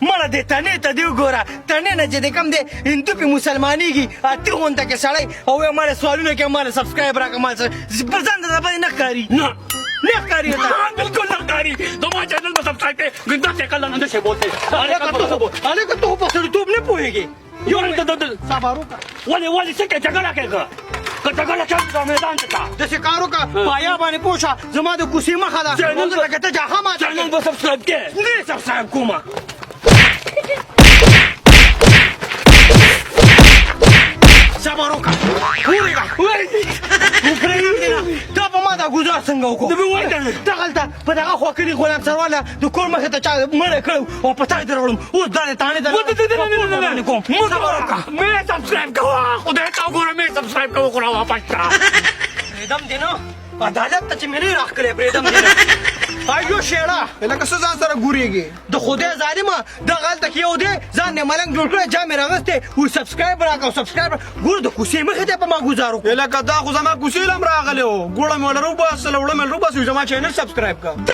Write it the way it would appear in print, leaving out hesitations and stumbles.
مړه دې تنې ته دې وګوره تنې نه چې د کم دی هندو پې مسلمانېږي اتې غونته کې سړی او وایي ماله سوالونه کوي ماله سبسکرایب راکړه ماله پر ځان د باندې نه ښکاري نه نه ښکاري ورته बिल्कुल ना कारी तुम्हारा चैनल में सब्सक्राइब पे गंदा टेकल ना से बोलते هلکه ته خو په سړیتوب نه پوهېږې ولې څه کې جګړه کوي که جګړه کوي په میدان کې کا داسې کار وکړه پایا باندې پوه شه زما د کوڅې مخه ده که ته جاښه ماته चैनल पे सब्सक्राइब के نه सब्सक्राइब کوما صبر وکړه وورېږه تا په ما دا ګزار څنګه وکړو دغلته په دغه خوا کلي غلام سرواله د کور مخې ته چا مړی کړی او په تا یې دراوړم اوس دا د تاڼې کوم صبر وکړه मैं सब्सक्राइब कवा खुदा ता गोरा मैं सब्सक्राइब कवा कोरा वापस का پرېږدم دې نه عدالت ته چې مې نه راښکلی پرېږدم دې نه ایو شېړه لکه څه ځان سره ګورېږي د خدای ظالمه دغه هلته کې یو دی ځان یې ملنګ جوړ کړی جام یې راغستی وایي سبسکرایب راکړه سبسکرایب ګوره د کوڅې مخې ته په ما ګزار وکړو لکه دا خو زما کوڅې له هم راغلی و ګوړه مې وله روباسله وړه مې روباسو زما چینل سبسکرایب کړه